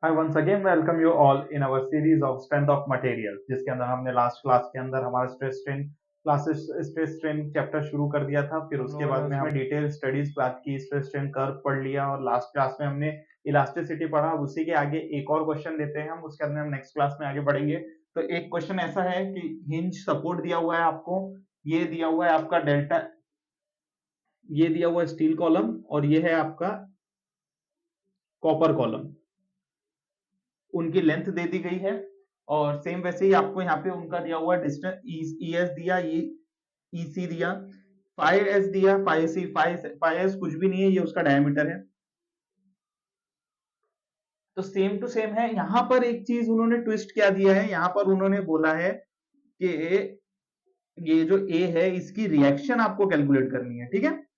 I once again welcome you all in our series of strength of material, जिसके अंदर हमने last class के अंदर हमारा स्ट्रेस स्ट्रेन चैप्टर शुरू कर दिया था। फिर उसके बाद में हमने डिटेल स्टडीज बात की, स्ट्रेस स्ट्रेन कर्व पढ़ लिया और लास्ट क्लास में हमने इलास्टिसिटी पढ़ा। उसी के आगे एक और क्वेश्चन लेते हैं हम, उसके अंदर हम नेक्स्ट क्लास में आगे बढ़ेंगे। तो एक क्वेश्चन ऐसा है कि हिंज सपोर्ट दिया हुआ है आपको, ये दिया हुआ है आपका डेल्टा, ये दिया हुआ है स्टील कॉलम और ये है आपका कॉपर कॉलम। उनकी लेंथ दे दी गई है और सेम वैसे ही आपको यहाँ पे उनका दिया हुआ डिस्टेंस ES दिया, EC दिया, फाई एस दिया, फाई एस कुछ भी नहीं है, ये उसका डायमीटर है। तो सेम टू सेम है। यहां पर एक चीज उन्होंने ट्विस्ट क्या दिया है, यहां पर उन्होंने बोला है कि ये जो A है इसकी रिएक्शन आपको कैलकुलेट करनी है, ठीक है।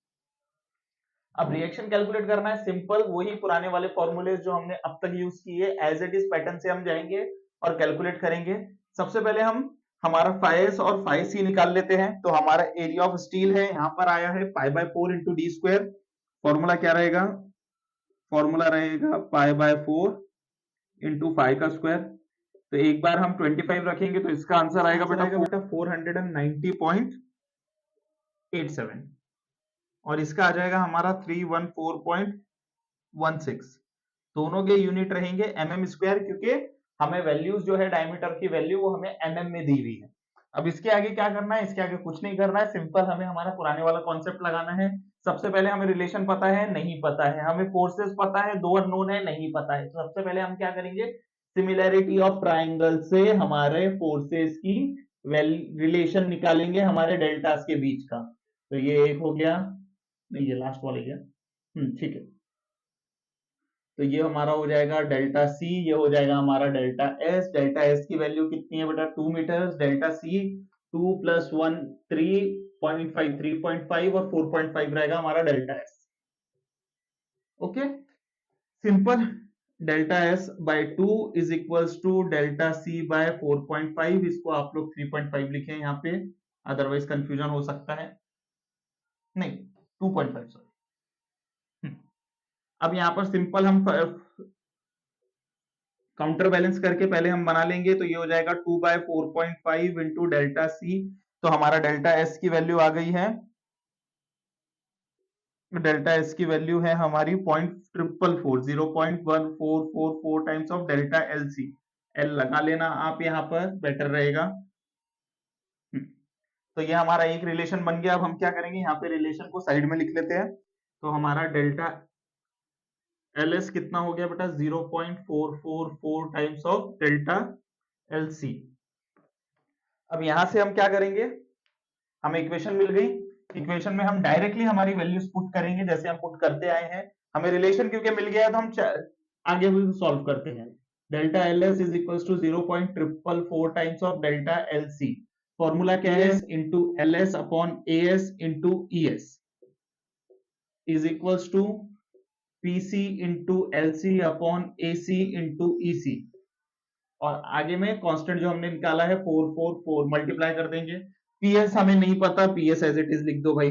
अब रिएक्शन कैलकुलेट करना है, सिंपल वही पुराने वाले फॉर्मूले जो हमने अब तक यूज किए, एज इट इज पैटर्न से हम जाएंगे और कैलकुलेट करेंगे। सबसे पहले हम हमारा फाइस और फाई सी निकाल लेते हैं। तो हमारा एरिया ऑफ स्टील है, यहां पर आया है pi by 4 into D square. Formula क्या रहेगा, फॉर्मूला रहेगा पाई बाय 4 इंटू फाई का स्क्वायर। तो एक बार हम 25 रखेंगे तो इसका आंसर आएगा बेटा 490.87 और इसका आ जाएगा हमारा 314.16। दोनों के यूनिट रहेंगे mm स्क्वायर, क्योंकि हमें वैल्यूज जो है डायमीटर की वैल्यू वो हमें mm में दी हुई है। अब इसके आगे क्या करना है, इसके आगे कुछ नहीं करना है, सिंपल हमें हमारा पुराने वाला कॉन्सेप्ट लगाना है। सबसे पहले हमें रिलेशन पता है, नहीं पता है, हमें फोर्सेस पता है, दो अननोन है, नहीं पता है। तो सबसे पहले हम क्या करेंगे, सिमिलैरिटी ऑफ ट्राइंगल से हमारे फोर्सेस की रिलेशन निकालेंगे हमारे डेल्टास के बीच का। तो ये एक हो गया, नहीं ये लास्ट वाला गया, ठीक है। तो ये हमारा हो जाएगा डेल्टा सी, ये हो जाएगा हमारा डेल्टा एस। डेल्टा एस की वैल्यू कितनी है बेटा 2 मीटर, डेल्टा सी 2 + 1 3.5 3.5 और 4.5 रहेगा हमारा delta S. Okay, simple. Delta S by 2 is equals to delta C by 4.5। इसको आप लोग 3.5 लिखें यहाँ पे, अदरवाइज कंफ्यूजन हो सकता है। नहीं 2.5 सॉरी। अब यहाँ पर सिंपल हम काउंटर बैलेंस करके पहले हम बना लेंगे। तो ये हो जाएगा 2 बाय 4.5 इंटू डेल्टा सी। तो हमारा डेल्टा एस की वैल्यू आ गई है, डेल्टा एस की वैल्यू है हमारी 0.444 0.1444 times of delta L C. L लगा लेना आप यहाँ पर, बेटर रहेगा। तो ये हमारा एक रिलेशन बन गया। अब हम क्या करेंगे, यहाँ पे रिलेशन को साइड में लिख लेते हैं। तो हमारा डेल्टा एल एस कितना हो गया बेटा 0.444 times of delta L C. अब यहां से हम क्या करेंगे, हमें इक्वेशन मिल गई। इक्वेशन में हम डायरेक्टली हमारी वैल्यूज पुट करेंगे जैसे हम पुट करते आए हैं। हमें रिलेशन क्योंकि मिल गया तो हम आगे भी सॉल्व करते हैं। Delta L S is equal to 0.444 times of delta L C. Formula क्या है, into L S upon A S into E S is equal to PC into L C upon A C into E C. और आगे में constant जो हमने निकाला है 444 multiply कर देंगे। PS हमें नहीं पता, PS एज इट इज लिख दो भाई।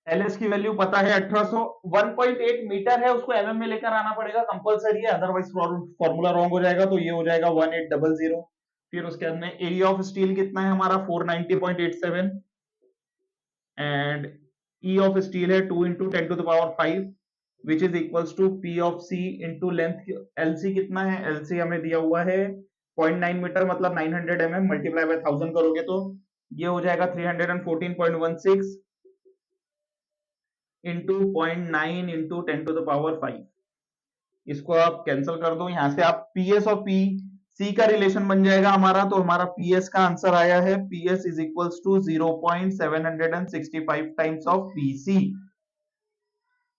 LS की वैल्यू पता है 1800, 1.8 मीटर है, उसको mm में लेकर आना पड़ेगा कंपलसरी है, अदरवाइज फॉर्मूला रॉन्ग हो जाएगा। तो ये हो जाएगा 1800। फिर उसके अंदर एरिया ऑफ स्टील कितना है हमारा 490.87 एंड E ऑफ स्टील है 2 × 10⁵ which is equals to P of C into length. LC कितना है, LC हमें दिया हुआ है 0.9 मीटर, मतलब 900 mm, मल्टीप्लाई बाय 1000 करोगे तो ये हो जाएगा 314.16 इंटू 0.9 इंटू 10⁵। इसको आप कैंसिल कर दो, यहां से आप PS और PC का रिलेशन बन जाएगा हमारा। तो हमारा PS का आंसर आया है, PS is equals to 0.765 times of PC।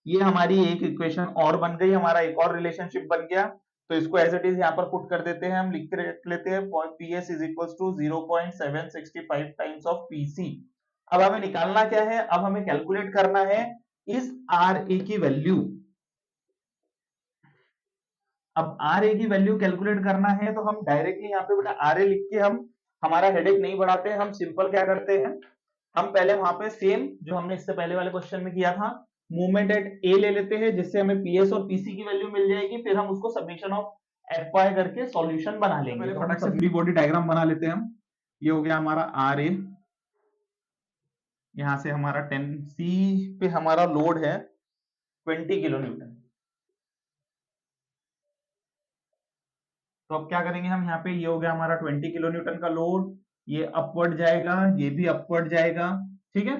ये हमारी एक इक्वेशन और बन गई, हमारा एक और रिलेशनशिप बन गया। तो इसको एज इट इज यहाँ पर पुट कर देते हैं, हम लिख के रख लेते हैं PS is equals to 0.765 times of PC। अब हमें निकालना क्या है, अब हमें कैलकुलेट करना है इस RA की वैल्यू। अब RA की वैल्यू कैलकुलेट करना है तो हम डायरेक्टली यहाँ पे बेटा RA लिख के हम हमारा हेडेक नहीं बढ़ाते, हम सिंपल क्या करते हैं, हम पहले वहां पे सेम जो हमने इससे पहले वाले क्वेश्चन में किया था, मूवमेंट एट ए ले लेते हैं, जिससे हमें पीएस और पीसी की वैल्यू मिल जाएगी, फिर हम उसको सबमिशन ऑफ एफ वाई करके सॉल्यूशन बना लेंगे। पहले फटाक से फ्री बॉडी डायग्राम बना लेते हैं हम। ये हो गया हमारा आर ए, यहां से हमारा 10 सी पे हमारा लोड है 20 किलो न्यूटन। तो अब क्या करेंगे हम यहाँ पे, ये हो गया हमारा 20 किलो न्यूटन का लोड, ये अपवर्ड जाएगा, ये भी अपवर्ड जाएगा, ठीक है,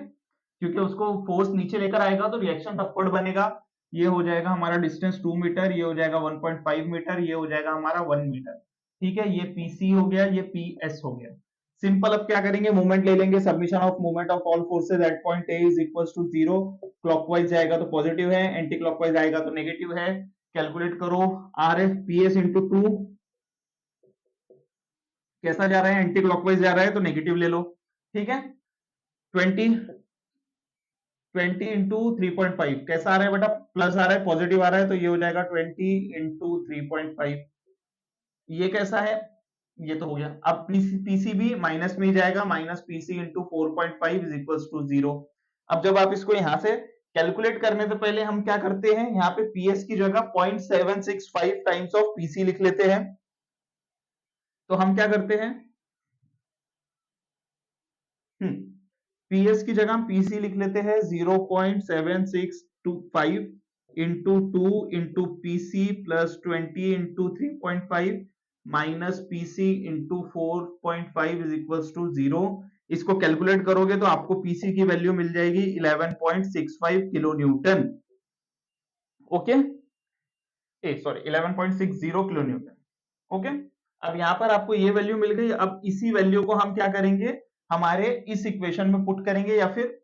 क्योंकि उसको फोर्स नीचे लेकर आएगा तो रिएक्शन अपवर्ड बनेगा। ये हो जाएगा हमारा डिस्टेंस 2 मीटर, ये हो जाएगा 1.5 मीटर, ये हो जाएगा हमारा 1 मीटर, ठीक है। ये पीसी हो गया, ये पीएस हो गया। सिंपल, अब क्या करेंगे, मूवमेंट ले लेंगे, submission of movement of all forces at point A is equal to 0। Clockwise जाएगा तो पॉजिटिव है, एंटी क्लॉकवाइज आएगा तो नेगेटिव है। कैलकुलेट करो, R F P S into 2, कैसा जा रहा है, एंटी क्लॉकवाइज जा रहा है तो नेगेटिव ले लो, ठीक है। 20 इंटू 3.5 कैसा आ रहा है बेटा, प्लस आ रहा है, पॉजिटिव आ रहा है, तो ये हो जाएगा 20 इंटू 3.5। ये कैसा है, ये तो हो गया। अब पीसीबी माइनस में ही जाएगा, minus PC into 4.5 is equal to 0। अब जब आप इसको यहां से कैलकुलेट करने से पहले हम क्या करते हैं, यहाँ पे पीएस की जगह 0.765 टाइम्स ऑफ पीसी लिख लेते हैं। तो हम क्या करते हैं, पीएस की जगह हम पीसी लिख लेते हैं 0.765 into 2 into PC plus 20 into 3.5 minus PC into 4.5 is equal to 0। इसको कैलकुलेट करोगे तो आपको पीसी की वैल्यू मिल जाएगी 11.65 kilo Newton, okay, sorry 11.60 kilo Newton, okay. अब यहां पर आपको ये वैल्यू मिल गई। अब इसी वैल्यू को हम क्या करेंगे, हमारे इस इक्वेशन में पुट करेंगे, या फिर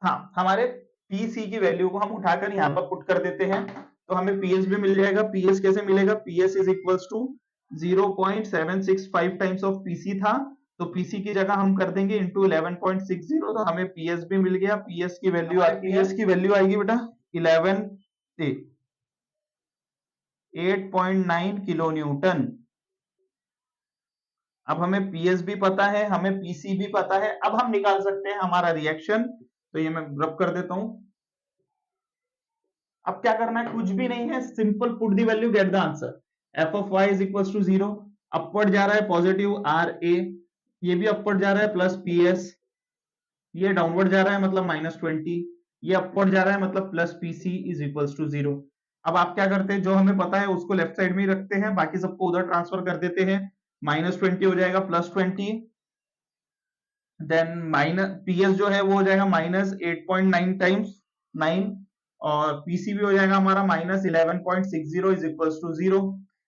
हाँ, हमारे पीसी की वैल्यू को हम उठाकर यहां पर पुट कर देते हैं, तो हमें पीएस भी मिल जाएगा। पीएस कैसे मिलेगा, PS is equals to 0.765 times of PC था, तो पीसी की जगह हम कर देंगे इंटू 11.60, तो हमें पीएस भी मिल गया। पीएस की वैल्यू आएगी बेटा 8.9 किलो न्यूटन। अब हमें पीएस भी पता है, हमें पीसी भी पता है, अब हम निकाल सकते हैं हमारा रिएक्शन। तो ये मैं रब कर देता हूं। अब क्या करना है, कुछ भी नहीं है, simple put the value, get the answer. F of Y is equal to 0, upward जा रहा है पॉजिटिव आर ए, ये भी अपवर्ड जा रहा है प्लस पीएस, ये डाउनवर्ड जा रहा है मतलब -20, ये अपवर्ड जा रहा है मतलब plus PC is equal to 0। अब आप क्या करते हैं, जो हमें पता है उसको लेफ्ट साइड में ही रखते हैं, बाकी सबको उधर ट्रांसफर कर देते हैं। -20 हो जाएगा +20, देन माइनस पीएस जो है वो हो जाएगा -8.9 टाइम्स 9, और पीसी भी हो जाएगा हमारा -11.60 इज इक्वल टू 0।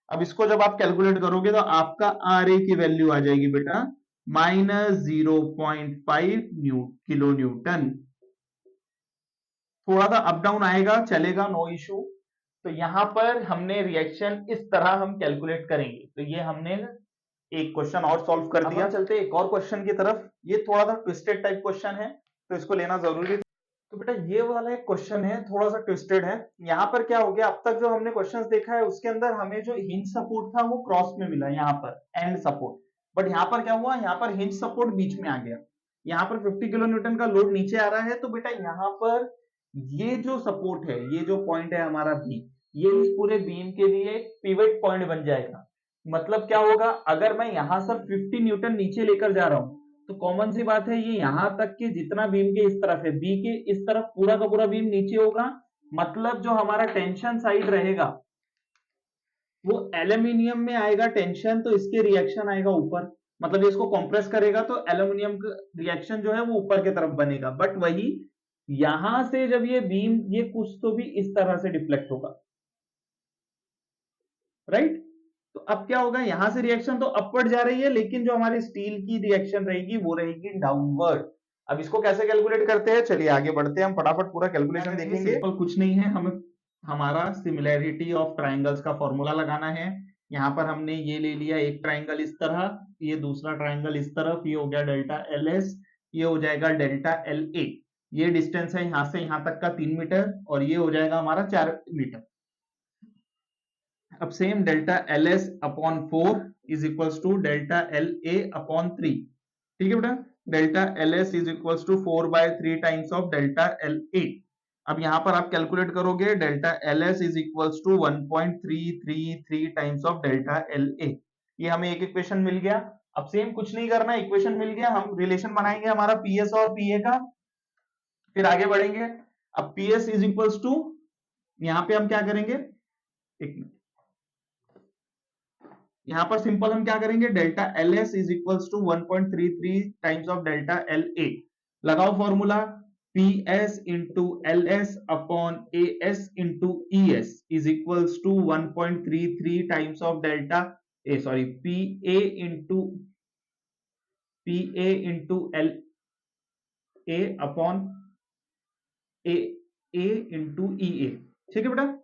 अब इसको जब आप कैलकुलेट करोगे तो आपका आर ए की वैल्यू आ जाएगी बेटा -0.5 किलो न्यूटन। थोड़ा सा अप डाउन आएगा, चलेगा, नो इशू। तो यहां पर हमने रिएक्शन इस तरह हम कैलकुलेट करेंगे। तो ये हमने एक क्वेश्चन और सॉल्व कर दिया। चलते एक और क्वेश्चन की तरफ। ये थोड़ा सा ट्विस्टेड टाइप क्वेश्चन है, तो इसको लेना जरूरी। तो बेटा ये वाला एक क्वेश्चन है, थोड़ा सा ट्विस्टेड है। यहाँ पर क्या हो गया, अब तक जो हमने क्वेश्चंस देखा है उसके अंदर हमें जो हिंज सपोर्ट था वो क्रॉस में मिला, यहाँ पर एंड सपोर्ट। बट यहाँ पर क्या हुआ, यहाँ पर हिंज सपोर्ट बीच में आ गया। यहाँ पर 50 किलो न्यूटन का लोड नीचे आ रहा है, तो बेटा यहाँ पर ये जो सपोर्ट है, ये जो पॉइंट है हमारा बी, ये इस पूरे बीम के लिए पिवट पॉइंट बन जाएगा। मतलब क्या होगा, अगर मैं यहां से 50 न्यूटन नीचे लेकर जा रहा हूं, तो कॉमन सी बात है, ये यहां तक के जितना बीम के इस तरफ है, बी के इस तरफ पूरा का पूरा बीम नीचे होगा। मतलब जो हमारा टेंशन साइड रहेगा वो एल्यूमिनियम में आएगा टेंशन, तो इसके रिएक्शन आएगा ऊपर। मतलब इसको कंप्रेस करेगा तो एल्यूमिनियम का रिएक्शन जो है वो ऊपर की तरफ बनेगा। बट वही यहां से जब ये बीम, ये कुछ तो भी इस तरह से डिफ्लेक्ट होगा, राइट। तो अब क्या होगा, यहां से रिएक्शन तो अपवर्ड जा रही है, लेकिन जो हमारी स्टील की रिएक्शन रहेगी वो रहेगी डाउनवर्ड। अब इसको कैसे कैलकुलेट करते हैं, चलिए आगे बढ़ते हैं, हम फटाफट पूरा कैलकुलेशन देखेंगे। सिंपल कुछ नहीं है, हमें हमारा सिमिलैरिटी ऑफ ट्राइंगल्स का फॉर्मूला लगाना है। यहाँ पर हमने ये ले लिया एक ट्राइंगल इस तरह, ये दूसरा ट्राइंगल इस तरफ, ये हो गया डेल्टा एल एस, ये हो जाएगा डेल्टा एल ए। ये डिस्टेंस है यहाँ से यहाँ तक का 3 मीटर, और ये हो जाएगा हमारा 4 मीटर। अब same delta L S upon 4 is equals to delta L A upon 3, ठीक है बेटा। Delta L S is equals to 4/3 times of delta L A. अब यहां पर आप कैलकुलेट करोगे delta L S is equals to 1.333 times of delta L A. ये हमें एक इक्वेशन मिल गया। अब सेम कुछ नहीं करना, इक्वेशन मिल गया, हम रिलेशन बनाएंगे हमारा पीएस और पीए का, फिर आगे बढ़ेंगे। अब पीएस इज इक्वल्स टू, यहां पे हम क्या करेंगे, एक मिनट, यहां पर सिंपल हम क्या करेंगे, delta L S is equals to 1.33 times of delta L A. लगाओ formula, P S into L S upon A S into E S is equals to 1.33 times of delta A, sorry, P A into L A upon A into E A. ठीक है बेटा।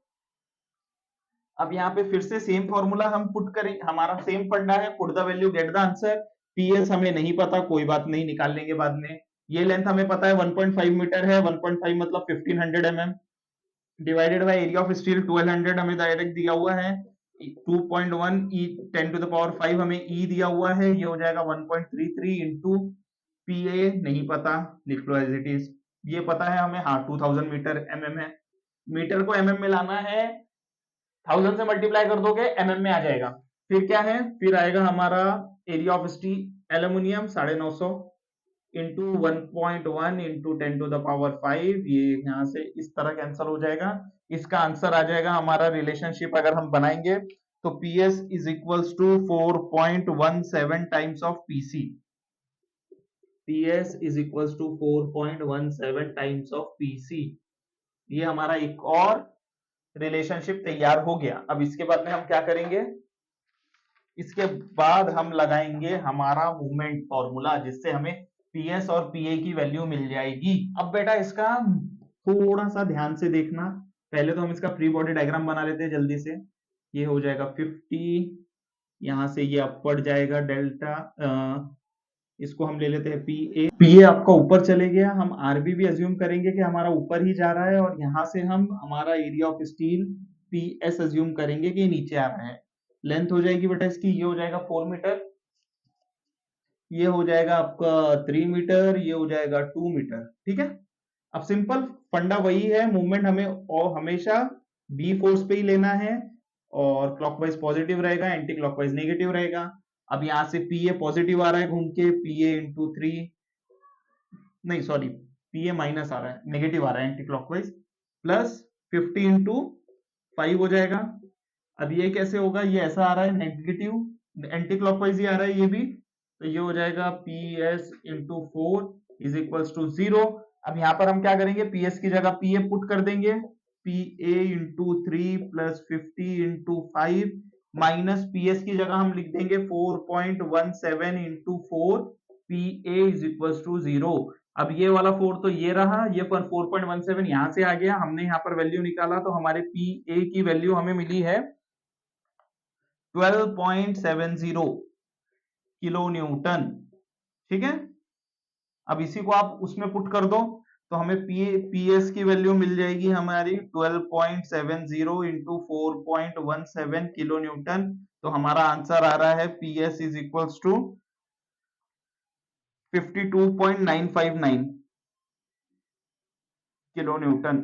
अब यहाँ पे फिर से same formula हम put करें, हमारा सेम फंडा है, put the value get the answer. PS हमें नहीं पता, कोई बात नहीं, निकाल लेंगे बाद में। ये लेंथ हमें पता है 1.5 मीटर है, 1.5 मतलब 1500 mm, divided by area of steel 1200 हमें डायरेक्ट दिया हुआ है, 2.1 ई 10 टू द पावर 5 हमें ई दिया हुआ है, ये हो जाएगा 1.33 इंटू पी ए नहीं पता, लिख लो एज इट इज। ये पता है हमें, हाँ 2000 मीटर mm है, मीटर को mm में लाना है, 1000 से मल्टीप्लाई कर दोगे एमएम में आ जाएगा। फिर क्या है, फिर आएगा हमारा area of steel aluminium 950 into 1.1 into 10 to the power 5, ये यहाँ से इस तरह कैंसिल हो जाएगा। इसका आंसर आ जाएगा हमारा, रिलेशनशिप अगर हम बनाएंगे तो PS is equals to 4.17 times of PC. PS is equals to 4.17 times of PC. ये हमारा एक और रिलेशनशिप तैयार हो गया। अब इसके बाद में हम क्या करेंगे, इसके बाद हम लगाएंगे हमारा मूवमेंट फॉर्मूला, जिससे हमें पीएस और पीए की वैल्यू मिल जाएगी। अब बेटा इसका थोड़ा सा ध्यान से देखना, पहले तो हम इसका फ्री बॉडी डायग्राम बना लेते हैं जल्दी से। ये हो जाएगा 50, यहां से ये अप बढ़ जाएगा डेल्टा, इसको हम ले लेते हैं पीए आपका ऊपर चले गया, हम आरबी भी अज्यूम करेंगे कि हमारा ऊपर ही जा रहा है, और यहां से हम हमारा area of steel PS assume करेंगे कि नीचे आ रहा है। लेंथ हो जाएगी बेटा इसकी, ये हो जाएगा 4 मीटर, ये हो जाएगा आपका 3 मीटर, ये हो जाएगा 2 मीटर। ठीक है। अब सिंपल फंडा वही है, मूवमेंट हमें और हमेशा बी फोर्स पे ही लेना है, और क्लॉकवाइज पॉजिटिव रहेगा, एंटी क्लॉकवाइज नेगेटिव रहेगा। अब यहां से पीए पॉजिटिव आ रहा है घूम के, पीए इंटू 3, नहीं सॉरी, पीए माइनस आ रहा है, नेगेटिव आ रहा है एंटी क्लॉकवाइज, प्लस 50 इंटू 5 हो जाएगा। अब ये कैसे होगा, ये ऐसा आ रहा है नेगेटिव, एंटी क्लॉकवाइज ही आ रहा है ये भी, तो ये हो जाएगा P S into 4 is equals to 0। अब यहां पर हम क्या करेंगे, पीएस की जगह पीए पुट कर देंगे, P A into 3 plus 50 into 5 minus PS की जगह हम लिख देंगे 4.17 into 4, P A is equals to 0। अब ये वाला 4 तो ये रहा, ये पर 4.17 यहां से आ गया, हमने यहां पर वैल्यू निकाला तो हमारे पी ए की वैल्यू हमें मिली है 12.70 किलो न्यूटन। ठीक है। अब इसी को आप उसमें पुट कर दो तो हमें पीएस की वैल्यू मिल जाएगी हमारी 12.70 इंटू 4.17 किलो न्यूटन। तो हमारा आंसर आ रहा है PS is equals to 52.959 kilo newton.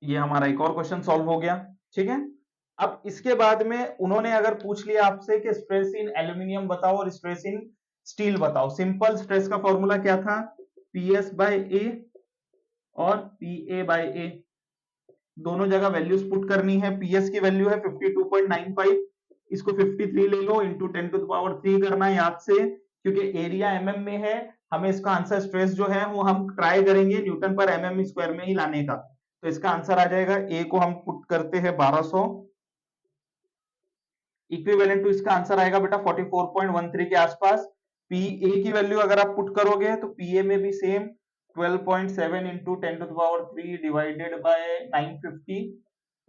ये हमारा एक और क्वेश्चन सॉल्व हो गया। ठीक है। अब इसके बाद में उन्होंने अगर पूछ लिया आपसे कि स्ट्रेस इन एल्यूमिनियम बताओ और स्ट्रेस इन स्टील बताओ, सिंपल स्ट्रेस का फॉर्मूला क्या था, पीएस बाय ए और पीए बाय ए, दोनों जगह वैल्यूज पुट करनी है। पीएस की वैल्यू है 52.95, इसको 53 ले लो, इंटू 10 टू द पावर 3 करना है याद से, क्योंकि एरिया एमएम में है, हमें इसका आंसर स्ट्रेस जो है वो हम ट्राई करेंगे न्यूटन पर एमएम स्क्वायर में ही लाने का। तो इसका आंसर आ जाएगा, ए को हम पुट करते हैं 1200, इक्विवेलेंट टू इसका आंसर आएगा बेटा 44.13 के आसपास। पी ए की वैल्यू अगर आप पुट करोगे तो पीए में भी same 12.7 into 10 to the power 3 divided by 950,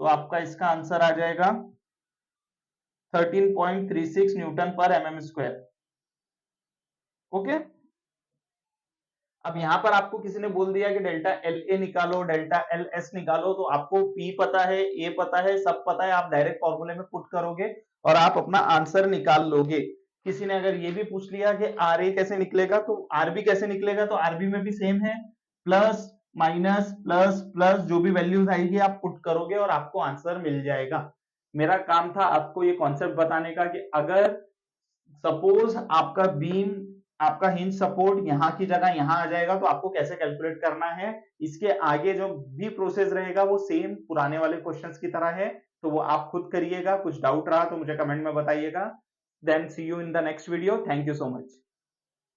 तो आपका इसका आंसर आ जाएगा 13.36 न्यूटन पर एमएम स्क्वायर। ओके। अब यहां पर आपको किसी ने बोल दिया कि डेल्टा एल ए निकालो, डेल्टा एल एस निकालो, तो आपको पी पता है, ए पता है, सब पता है, आप डायरेक्ट फॉर्मूले में पुट करोगे और आप अपना आंसर निकाल लोगे। किसी ने अगर ये भी पूछ लिया कि आर ए कैसे निकलेगा, तो आरबी कैसे निकलेगा, तो आरबी में भी सेम है, प्लस माइनस प्लस प्लस जो भी वैल्यूज आएगी आप पुट करोगे और आपको आंसर मिल जाएगा। मेरा काम था आपको ये कॉन्सेप्ट बताने का कि अगर सपोज आपका बीम, आपका हिंज सपोर्ट यहाँ की जगह यहाँ आ जाएगा तो आपको कैसे कैलकुलेट करना है। इसके आगे जो भी प्रोसेस रहेगा वो सेम पुराने वाले क्वेश्चंस की तरह है, तो वो आप खुद करिएगा। कुछ डाउट रहा तो मुझे कमेंट में बताइएगा। Then see you in the next video. Thank you so much.